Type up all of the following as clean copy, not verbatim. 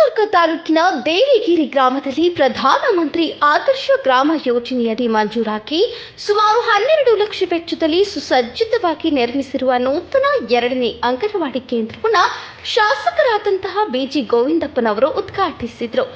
ಚಿತ್ರದುರ್ಗ ತಾಲೂಕಿನ ದೇವಿಗಿರಿ ಗ್ರಾಮದಲ್ಲಿ ಪ್ರಧಾನಮಂತ್ರಿ ಆದರ್ಶ ಗ್ರಾಮ ಯೋಜನೆಯಡಿ ಮಂಜೂರಾಗಿ ಸುಮಾರು 12 ಲಕ್ಷ ವೆಚ್ಚದಲ್ಲಿ ಸುಸಜ್ಜಿತವಾಗಿ ನಿರ್ಮಿಸಿರುವ ನೂತನ 2ನೇ ಅಂಗನವಾಡಿ ಕೇಂದ್ರವನ್ನು ಶಾಸಕರಾದಂತಹ ಬಿಜಿ ಗೋವಿಂದಪ್ಪನವರು ಉದ್ಘಾಟಿಸಿದರು.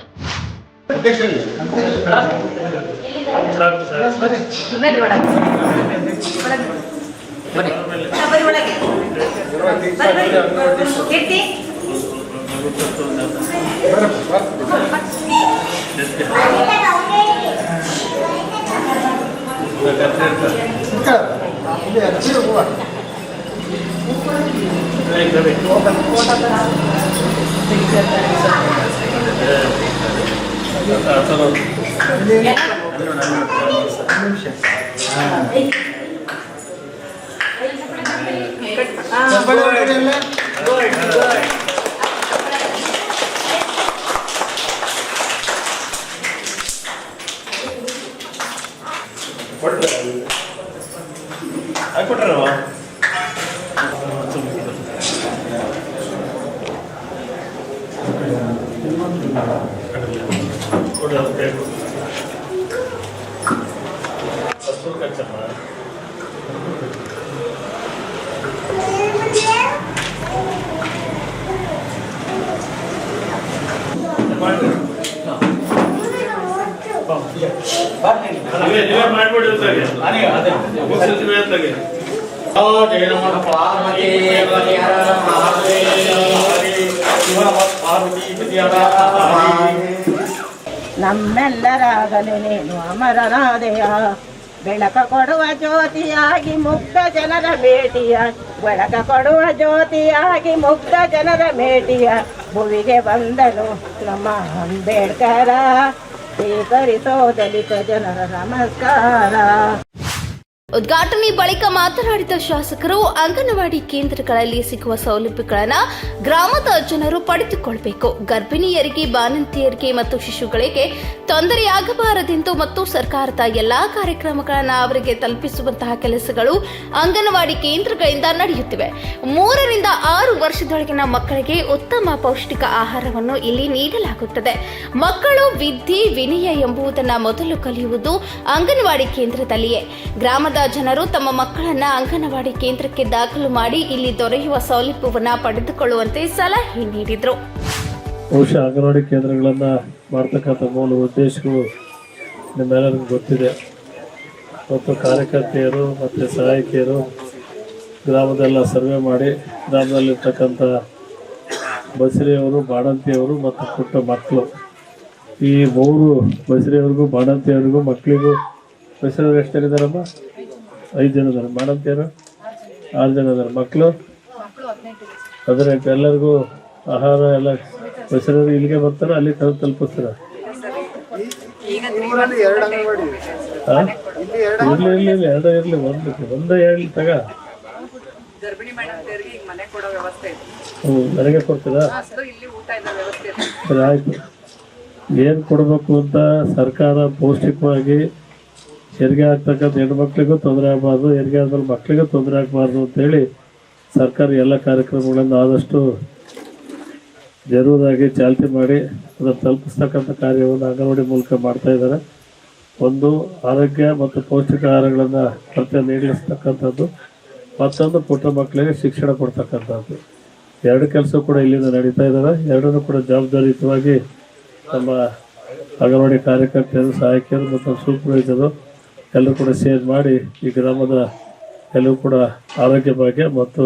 ನಮ್ಮೆಲ್ಲರಾಗಲೇ ನೀನು ಅಮರನಾದೆಯ, ಬೆಳಕ ಕೊಡುವ ಜ್ಯೋತಿಯಾಗಿ ಮುಗ್ಧ ಜನರ ಭೇಟಿಯ, ಬೆಳಕ ಕೊಡುವ ಜ್ಯೋತಿಯಾಗಿ ಮುಗ್ಧ ಜನರ ಭೇಟಿಯ, ಭುವಿಗೆ ಬಂದನು ನಮ್ಮ ಅಂಬೇಡ್ಕರ, ಸ್ವೀಕರಿಸೋ ದಲಿತ ಜನರ ನಮಸ್ಕಾರ. ಉದ್ಘಾಟನೆ ಬಳಿಕ ಮಾತನಾಡಿದ ಶಾಸಕರು, ಅಂಗನವಾಡಿ ಕೇಂದ್ರಗಳಲ್ಲಿ ಸಿಗುವ ಸೌಲಭ್ಯಗಳನ್ನು ಗ್ರಾಮದ ಜನರು ಪಡೆದುಕೊಳ್ಳಬೇಕು. ಗರ್ಭಿಣಿಯರಿಗೆ, ಬಾಣಂತಿಯರಿಗೆ ಮತ್ತು ಶಿಶುಗಳಿಗೆ ತೊಂದರೆಯಾಗಬಾರದೆಂದು ಮತ್ತು ಸರ್ಕಾರದ ಎಲ್ಲಾ ಕಾರ್ಯಕ್ರಮಗಳನ್ನು ಅವರಿಗೆ ತಲುಪಿಸುವಂತಹ ಕೆಲಸಗಳು ಅಂಗನವಾಡಿ ಕೇಂದ್ರಗಳಿಂದ ನಡೆಯುತ್ತಿವೆ. 3 ರಿಂದ 6 ವರ್ಷದೊಳಗಿನ ಮಕ್ಕಳಿಗೆ ಉತ್ತಮ ಪೌಷ್ಟಿಕ ಆಹಾರವನ್ನು ಇಲ್ಲಿ ನೀಡಲಾಗುತ್ತದೆ. ಮಕ್ಕಳು ವಿದ್ಯೆ ವಿನಯ ಎಂಬುದನ್ನು ಮೊದಲು ಕಲಿಯುವುದು ಅಂಗನವಾಡಿ ಕೇಂದ್ರದಲ್ಲಿಯೇ. ಗ್ರಾಮದ ಜನರು ತಮ್ಮ ಮಕ್ಕಳನ್ನ ಅಂಗನವಾಡಿ ಕೇಂದ್ರಕ್ಕೆ ದಾಖಲು ಮಾಡಿ ಇಲ್ಲಿ ದೊರೆಯುವ ಸೌಲಭ್ಯವನ್ನು ಪಡೆದುಕೊಳ್ಳುವಂತೆ ಸಲಹೆ ನೀಡಿದರು. ಬಹುಶಃ ಅಂಗನವಾಡಿ ಕೇಂದ್ರಗಳನ್ನು ಮಾಡ್ತಕ್ಕಂಥ ಮೂಲ ಉದ್ದೇಶಗಳು ನಿಮ್ಮೆಲ್ಲರಿಗೂ ಗೊತ್ತಿದೆ. ಮತ್ತು ಕಾರ್ಯಕರ್ತೆಯರು ಮತ್ತು ಸಹಾಯಕಿಯರು ಗ್ರಾಮದೆಲ್ಲ ಸರ್ವೆ ಮಾಡಿ ಗ್ರಾಮದಲ್ಲಿರ್ತಕ್ಕಂಥ ಬಸರಿಯವರು, ಬಾಣಂತಿಯವರು ಮತ್ತು ಪುಟ್ಟ ಮಕ್ಕಳು, ಈ 3 ಬಸರಿಯವರಿಗೂ, ಬಾಣಂತಿಯವರಿಗೂ, ಮಕ್ಕಳಿಗೂ, ಬಸರಿಯವರು ಎಷ್ಟು ಜನ ಇದ್ದಾರಮ್ಮ? 5 ಜನ ಇದ್ದಾರೆ. ಬಾಣಂತಿಯರು 6 ಜನ ಇದ್ದಾರೆ. ಮಕ್ಕಳು 18. ಎಲ್ಲರಿಗೂ ಆಹಾರ ಎಲ್ಲ ಬಸರಿಯವರು ಇಲ್ಲಿಗೆ ಬರ್ತಾರೆ, ಅಲ್ಲಿ ತಲುಪಿಸ್ತಾರೆ. ಇರಲಿ 2 ಇರಲಿ, ಒಂದೇ ಹೇಳಿ ತಗ. ನನಗೆ ಕೊಡ್ತೀರಾ? ಸರಿ, ಆಯ್ತು. ಏನು ಕೊಡಬೇಕು ಅಂತ ಸರ್ಕಾರ ಪೌಷ್ಟಿಕವಾಗಿ ಹೆರಿಗೆ ಆಗ್ತಕ್ಕಂಥ ಹೆಣ್ಮಕ್ಳಿಗೂ ತೊಂದರೆ ಆಗಬಾರ್ದು, ಹೆರಿಗೆ ಆದ್ಮೇಲೆ ಮಕ್ಕಳಿಗೂ ತೊಂದರೆ ಆಗಬಾರ್ದು ಅಂತೇಳಿ ಸರ್ಕಾರ ಎಲ್ಲ ಕಾರ್ಯಕ್ರಮಗಳನ್ನು ಆದಷ್ಟು ಜರೂರಾಗಿ ಚಾಲ್ತಿ ಮಾಡಿ ಅದನ್ನು ತಲುಪಿಸ್ತಕ್ಕಂಥ ಕಾರ್ಯವನ್ನು ಅಂಗನವಾಡಿ ಮೂಲಕ ಮಾಡ್ತಾ ಇದ್ದಾರೆ. ಒಂದು, ಆರೋಗ್ಯ ಮತ್ತು ಪೌಷ್ಟಿಕ ಆಹಾರಗಳನ್ನು ಪ್ರತಿ ನೀಡಲಿಸ್ತಕ್ಕಂಥದ್ದು, ಮತ್ತೊಂದು ಪುಟ್ಟ ಮಕ್ಕಳಿಗೆ ಶಿಕ್ಷಣ ಕೊಡ್ತಕ್ಕಂಥದ್ದು. 2 ಕೆಲಸ ಕೂಡ ಇಲ್ಲಿಂದ ನಡೀತಾ ಇದ್ದಾರೆ. 2 ಕೂಡ ಜವಾಬ್ದಾರಿಯುತವಾಗಿ ನಮ್ಮ ಅಂಗನವಾಡಿ ಕಾರ್ಯಕರ್ತೆಯರು, ಸಹಾಯಕಿಯರು ಮತ್ತು ಸೂಪರ್ವೈಸರು ಎಲ್ಲರೂ ಕೂಡ ಸೇರ್ ಮಾಡಿ ಈ ಗ್ರಾಮದ ಎಲ್ಲರೂ ಕೂಡ ಆರೋಗ್ಯ ಭಾಗ್ಯ ಮತ್ತು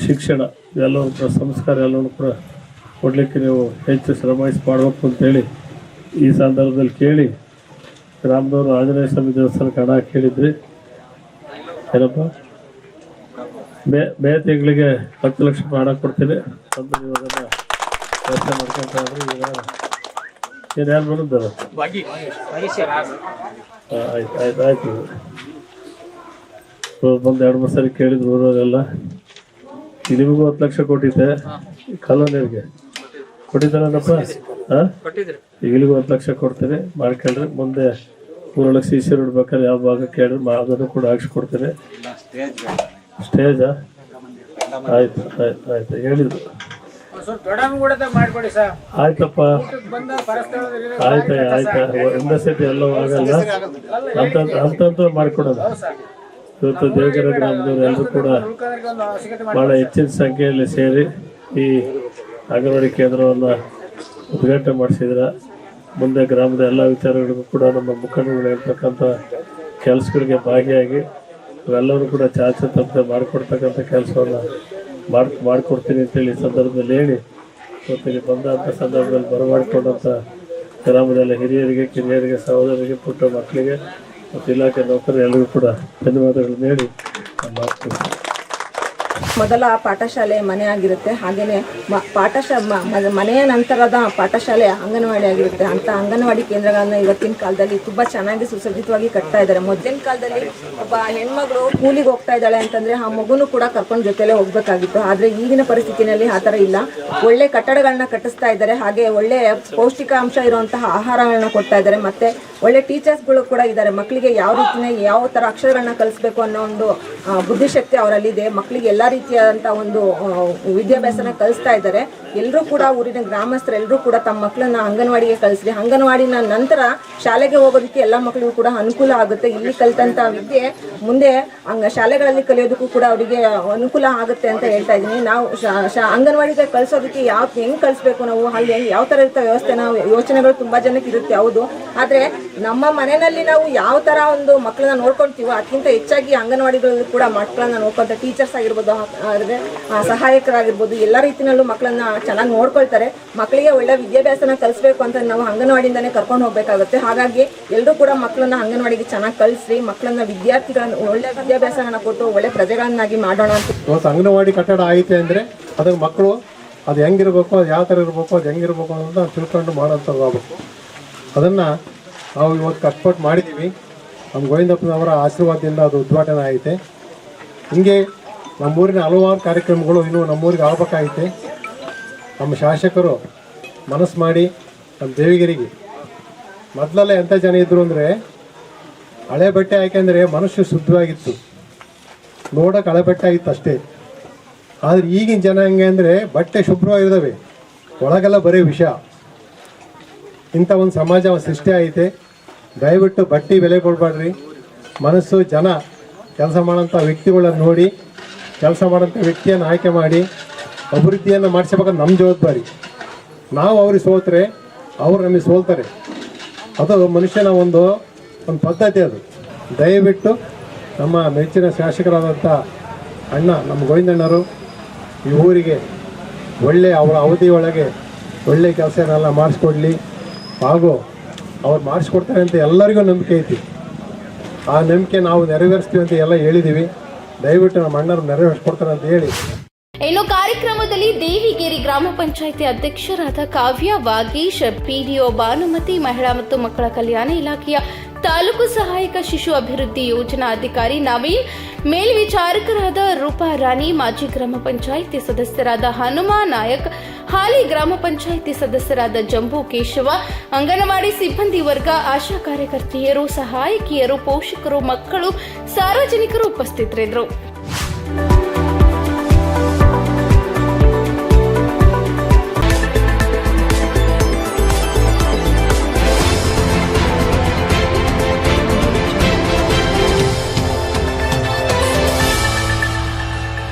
ಶಿಕ್ಷಣ ಎಲ್ಲವೂ ಕೂಡ ಸಂಸ್ಕಾರ ಎಲ್ಲವೂ ಕೂಡ ಕೊಡಲಿಕ್ಕೆ ನೀವು ಹೆಚ್ಚು ಶ್ರಮವಹಿಸಿ ಮಾಡಬೇಕು ಅಂತೇಳಿ ಈ ಸಂದರ್ಭದಲ್ಲಿ ಕೇಳಿ, ಗ್ರಾಮದವರು ಆಂಜನೇಯ ಸ್ವಾಮಿ ದೇವಸ್ಥಾನಕ್ಕೆ ಹಣ ಕೇಳಿದ್ರಿ. ಏನಪ್ಪ, ಮೇ ತಿಂಗಳಿಗೆ 10 ಲಕ್ಷ ರೂಪಾಯಿ ಹಣ ಕೊಡ್ತೀನಿ ಅಂತ ನೀವು ಅದನ್ನು ವ್ಯವಸ್ಥೆ ಮಾಡ್ಕೊಂಡ್ರೆ ಈಗ ಏನು ಯಾರು ಬರುತ್ತಾರೆ? ಆಯ್ತು. ಬಂದು 2-3 ಸರಿ ಕೇಳಿದ್ರು ಊರವರೆಲ್ಲ. ನಿಮಗೂ 10 ಲಕ್ಷ ಕೊಟ್ಟಿದ್ದೆ, ಕಾಲೋನಿಯರಿಗೆ ಕೊಟ್ಟಿದ್ದಾರಪ್ಪ. ಈಗಲಿಗೂ 10 ಲಕ್ಷ ಕೊಡ್ತೀನಿ, ಮಾಡ್ಕೊಳ್ರಿ. ಮುಂದೆ ಊರೊಳಗೆ CC ರೋಡ್ ಬೇಕಾದ್ರೆ ಯಾವ ಭಾಗ ಕೇಳ್ರಿ, ಅದನ್ನು ಕೂಡ ಹಾಕ್ಸ್ಕೊಡ್ತೀನಿ. ಸ್ಟೇಜಾ? ಆಯ್ತು ಹೇಳಿದ್ರು. ಸ್ವಲ್ಪ ದೊಡ್ಡಮ್ಮ ಕೂಡ ಮಾಡ್ಕೊಡಿ ಸರ್. ಆಯ್ತಪ್ಪ, ಬಂದ ಪರಸ್ಥಳದಲ್ಲಿ ಆಯ್ತು ಒಂದೇ ಸತಿ ಎಲ್ಲವೂ ಆಗಲ್ಲ, ಅಂತಂತ ಮಾಡ್ಕೊಡೋದು. ಇವತ್ತು ದೇವಗೆರೆ ಗ್ರಾಮದವರು ಎಲ್ಲರೂ ಕೂಡ ಬಹಳ ಹೆಚ್ಚಿನ ಸಂಖ್ಯೆಯಲ್ಲಿ ಸೇರಿ ಈ ಅಂಗನವಾಡಿ ಕೇಂದ್ರವನ್ನು ಉದ್ಘಾಟನೆ ಮಾಡಿಸಿದ್ರ. ಮುಂದೆ ಗ್ರಾಮದ ಎಲ್ಲ ವಿಚಾರಗಳಿಗೂ ಕೂಡ ನಮ್ಮ ಮುಖಂಡಗಳು ಹೇಳ್ತಕ್ಕಂಥ ಕೆಲಸಗಳಿಗೆ ಭಾಗಿಯಾಗಿ ಇವೆಲ್ಲರೂ ಕೂಡ ಚಾಚು ತಪ್ಪದೆ ಮಾಡಿಕೊಡ್ತಕ್ಕಂಥ ಕೆಲಸವನ್ನು ಮಾಡಿಕೊಡ್ತೀನಿ ಅಂತೇಳಿ ಈ ಸಂದರ್ಭದಲ್ಲಿ ಹೇಳಿ, ಇವತ್ತಿಗೆ ಬಂದಂಥ ಸಂದರ್ಭದಲ್ಲಿ ಬರಮಾಡಿಕೊಂಡಂಥ ಗ್ರಾಮದ ಹಿರಿಯರಿಗೆ, ಕಿರಿಯರಿಗೆ, ಸಹೋದರರಿಗೆ, ಪುಟ್ಟ ಮಕ್ಕಳಿಗೆ ಮತ್ತು ಇಲಾಖೆ ನೌಕರರು ಎಲ್ಲರಿಗೂ ಕೂಡ ಧನ್ಯವಾದಗಳನ್ನು ಹೇಳಿ ಮಾತು. ಮೊದಲ ಪಾಠಶಾಲೆ ಮನೆ ಆಗಿರುತ್ತೆ, ಹಾಗೆಯೇ ಮನೆಯ ನಂತರದ ಪಾಠಶಾಲೆ ಅಂಗನವಾಡಿ ಆಗಿರುತ್ತೆ. ಅಂತ ಅಂಗನವಾಡಿ ಕೇಂದ್ರಗಳನ್ನ ಇವತ್ತಿನ ಕಾಲದಲ್ಲಿ ತುಂಬ ಚೆನ್ನಾಗಿ ಸುಸಜ್ಜಿತವಾಗಿ ಕಟ್ತಾ ಇದ್ದಾರೆ. ಮೊದಲಿನ ಕಾಲದಲ್ಲಿ ಒಬ್ಬ ಹೆಣ್ಮಗಳು ಕೂಲಿಗೆ ಹೋಗ್ತಾ ಇದ್ದಾಳೆ ಅಂತಂದರೆ ಆ ಮಗುನು ಕೂಡ ಕರ್ಕೊಂಡು ಜೊತೆಲೇ ಹೋಗ್ಬೇಕಾಗಿತ್ತು. ಆದರೆ ಈಗಿನ ಪರಿಸ್ಥಿತಿನಲ್ಲಿ ಆ ಥರ ಇಲ್ಲ. ಒಳ್ಳೆ ಕಟ್ಟಡಗಳನ್ನ ಕಟ್ಟಿಸ್ತಾ ಇದ್ದಾರೆ, ಹಾಗೆ ಒಳ್ಳೆ ಪೌಷ್ಟಿಕಾಂಶ ಇರುವಂತಹ ಆಹಾರಗಳನ್ನ ಕೊಡ್ತಾ ಇದ್ದಾರೆ. ಮತ್ತು ಒಳ್ಳೆ ಟೀಚರ್ಸ್ಗಳು ಕೂಡ ಇದ್ದಾರೆ. ಮಕ್ಕಳಿಗೆ ಯಾವ ರೀತಿಯ ಯಾವ ಥರ ಅಕ್ಷರಗಳನ್ನ ಕಲಿಸ್ಬೇಕು ಅನ್ನೋ ಒಂದು ಬುದ್ಧಿಶಕ್ತಿ ಅವರಲ್ಲಿದೆ. ಮಕ್ಕಳಿಗೆ ಎಲ್ಲ ರೀತಿಯಾದಂಥ ಒಂದು ವಿದ್ಯಾಭ್ಯಾಸನ ಕಲಿಸ್ತಾ ಇದ್ದಾರೆ. ಎಲ್ಲರೂ ಕೂಡ ಊರಿನ ಗ್ರಾಮಸ್ಥರು ಎಲ್ಲರೂ ಕೂಡ ತಮ್ಮ ಮಕ್ಕಳನ್ನ ಅಂಗನವಾಡಿಗೆ ಕಳಿಸ್ರಿ. ಅಂಗನವಾಡಿನ ನಂತರ ಶಾಲೆಗೆ ಹೋಗೋದಕ್ಕೆ ಎಲ್ಲ ಮಕ್ಕಳಿಗೂ ಕೂಡ ಅನುಕೂಲ ಆಗುತ್ತೆ. ಇಲ್ಲಿ ಕಲಿತಂಥ ವಿದ್ಯೆ ಮುಂದೆ ಶಾಲೆಗಳಲ್ಲಿ ಕಲಿಯೋದಕ್ಕೂ ಕೂಡ ಅವರಿಗೆ ಅನುಕೂಲ ಆಗುತ್ತೆ ಅಂತ ಹೇಳ್ತಾ ಇದ್ದೀನಿ. ನಾವು ಅಂಗನವಾಡಿಗೆ ಕಳಿಸೋದಕ್ಕೆ ಹೆಂಗೆ ಕಳಿಸ್ಬೇಕು, ನಾವು ಅಲ್ಲಿ ಯಾವ ಥರ ಇರ್ತ ವ್ಯವಸ್ಥೆ, ನಾವು ಯೋಚನೆಗಳು ತುಂಬ ಜನಕ್ಕೆ ಇರುತ್ತೆ, ಹೌದು. ಆದರೆ ನಮ್ಮ ಮನೆಯಲ್ಲಿ ನಾವು ಯಾವ ಥರ ಒಂದು ಮಕ್ಕಳನ್ನ ನೋಡ್ಕೊಳ್ತೀವೋ ಅದಕ್ಕಿಂತ ಹೆಚ್ಚಾಗಿ ಅಂಗನವಾಡಿಗಳಲ್ಲಿ ಕೂಡ ಮಕ್ಕಳನ್ನ ನೋಡ್ಕೊಂತ ಟೀಚರ್ಸ್ ಆಗಿರ್ಬೋದು, ಆದರೆ ಸಹಾಯಕರಾಗಿರ್ಬೋದು, ಎಲ್ಲ ರೀತಿಯಲ್ಲೂ ಮಕ್ಕಳನ್ನ ಚೆನ್ನಾಗಿ ನೋಡ್ಕೊಳ್ತಾರೆ. ಮಕ್ಕಳಿಗೆ ಒಳ್ಳೆ ವಿದ್ಯಾಭ್ಯಾಸನ ಕಲಿಸ್ಬೇಕು ಅಂತ ನಾವು ಅಂಗನವಾಡಿಯಿಂದನೇ ಕರ್ಕೊಂಡು ಹೋಗಬೇಕಾಗುತ್ತೆ. ಹಾಗಾಗಿ ಎಲ್ಲರೂ ಕೂಡ ಮಕ್ಕಳನ್ನ ಅಂಗನವಾಡಿಗೆ ಚೆನ್ನಾಗಿ ಕಳಿಸ್ರಿ. ಮಕ್ಕಳನ್ನ ವಿದ್ಯಾರ್ಥಿಗಳನ್ನ ಒಳ್ಳೆ ವಿದ್ಯಾಭ್ಯಾಸನ ಕೊಟ್ಟು ಒಳ್ಳೆ ಪ್ರಜೆಗಳನ್ನಾಗಿ ಮಾಡೋಣ ಅಂತ. ಇವತ್ತು ಅಂಗನವಾಡಿ ಕಟ್ಟಡ ಆಯಿತು ಅಂದರೆ ಅದಕ್ಕೆ ಮಕ್ಕಳು ಅದು ಹೆಂಗಿರ್ಬೇಕು, ಅದು ಯಾವ ಥರ ಇರಬೇಕು, ಅದು ಹೆಂಗಿರ್ಬೇಕು ಅನ್ನೋದನ್ನ ತಿಳ್ಕೊಂಡು ಮಾಡೋಂಥದ್ದಾಗಬೇಕು. ಅದನ್ನು ನಾವು ಇವತ್ತು ಕಟ್ಪಟ್ಟು ಮಾಡಿದ್ದೀವಿ. ನಮ್ಮ ಗೋವಿಂದಪ್ಪನವರ ಆಶೀರ್ವಾದದಿಂದ ಅದು ಉದ್ಘಾಟನೆ ಆಗಿದೆ. ಹಿಂಗೆ ನಮ್ಮೂರಿನ ಹಲವಾರು ಕಾರ್ಯಕ್ರಮಗಳು ಇನ್ನೂ ನಮ್ಮೂರಿಗೆ ಆಗಬೇಕಾಗೈತೆ. ನಮ್ಮ ಶಾಸಕರು ಮನಸ್ಸು ಮಾಡಿ ನಮ್ಮ ದೇವಿಗೆರಿಗೆ ಮೊದಲೆಲ್ಲ ಎಂಥ ಜನ ಇದ್ದರು ಅಂದರೆ ಹಳೆ ಬಟ್ಟೆ ಹಾಕೆಂದರೆ ಮನುಷ್ಯ ಶುದ್ಧವಾಗಿತ್ತು, ನೋಡೋಕೆ ಹಳೆ ಬಟ್ಟೆ ಆಗಿತ್ತು ಅಷ್ಟೇ. ಆದರೆ ಈಗಿನ ಜನ ಹೆಂಗೆ ಅಂದರೆ ಬಟ್ಟೆ ಶುಭ್ರವಾಗಿದ್ದಾವೆ, ಒಳಗೆಲ್ಲ ಬರೀ ವಿಷ. ಇಂಥ ಒಂದು ಸಮಾಜ ಸೃಷ್ಟಿ ಐತೆ. ದಯವಿಟ್ಟು ಬಟ್ಟೆ ಬೆಲೆ ಕೊಡಬೇಡ್ರಿ. ಮನಸ್ಸು ಜನ ಕೆಲಸ ಮಾಡೋಂಥ ವ್ಯಕ್ತಿಗಳನ್ನ ನೋಡಿ ಕೆಲಸ ಮಾಡೋಂಥ ವ್ಯಕ್ತಿಯನ್ನು ಆಯ್ಕೆ ಮಾಡಿ ಅಭಿವೃದ್ಧಿಯನ್ನು ಮಾಡಿಸಬೇಕಂತ ನಮ್ಮ ಜವಾಬ್ದಾರಿ. ನಾವು ಅವ್ರಿಗೆ ಸೋತ್ರೆ ಅವ್ರು ನಮಗೆ ಸೋಲ್ತಾರೆ. ಅದು ಮನುಷ್ಯನ ಒಂದು ಪದ್ಧತಿ. ಅದು ದಯವಿಟ್ಟು ನಮ್ಮ ಮೆಚ್ಚಿನ ಶಾಸಕರಾದಂಥ ಅಣ್ಣ ನಮ್ಮ ಗೋವಿಂದಣ್ಣರು ಈ ಊರಿಗೆ ಒಳ್ಳೆಯ ಅವರ ಅವಧಿಯೊಳಗೆ ಒಳ್ಳೆಯ ಕೆಲಸನೆಲ್ಲ ಮಾಡಿಸ್ಕೊಡ್ಲಿ. ಹಾಗೂ ಅವ್ರು ಮಾಡಿಸ್ಕೊಡ್ತಾರೆ ಅಂತ ಎಲ್ಲರಿಗೂ ನಂಬಿಕೆ ಐತಿ. ಆ ನಂಬಿಕೆ ನಾವು ನೆರವೇರಿಸ್ತೀವಿ ಅಂತ ಎಲ್ಲ ಹೇಳಿದ್ದೀವಿ. ದಯವಿಟ್ಟು ನಮ್ಮ ಅಣ್ಣರು ನೆರವೇರಿಸ್ಕೊಡ್ತಾರೆ ಅಂತ ಹೇಳಿ. ಇನ್ನು ಕಾರ್ಯಕ್ರಮದಲ್ಲಿ ದೇವಿಗೇರಿ ಗ್ರಾಮ ಪಂಚಾಯಿತಿ ಅಧ್ಯಕ್ಷರಾದ ಕಾವ್ಯ ವಾಗೀಶ್, ಪಿಡಿಒ ಭಾನುಮತಿ, ಮಹಿಳಾ ಮತ್ತು ಮಕ್ಕಳ ಕಲ್ಯಾಣ ಇಲಾಖೆಯ ತಾಲೂಕು ಸಹಾಯಕ ಶಿಶು ಅಭಿವೃದ್ಧಿ ಯೋಜನಾ ಅಧಿಕಾರಿ ನವೀನ್, ಮೇಲ್ವಿಚಾರಕರಾದ ರೂಪಾ ರಾಣಿ, ಮಾಜಿ ಗ್ರಾಮ ಪಂಚಾಯಿತಿ ಸದಸ್ಯರಾದ ಹನುಮಾ ನಾಯಕ್, ಹಾಲಿ ಗ್ರಾಮ ಪಂಚಾಯಿತಿ ಸದಸ್ಯರಾದ ಜಂಬೂ ಕೇಶವ, ಅಂಗನವಾಡಿ ಸಿಬ್ಬಂದಿ ವರ್ಗ, ಆಶಾ ಕಾರ್ಯಕರ್ತೆಯರು, ಸಹಾಯಕಿಯರು, ಪೋಷಕರು, ಮಕ್ಕಳು, ಸಾರ್ವಜನಿಕರು ಉಪಸ್ಥಿತರಿದ್ದರು.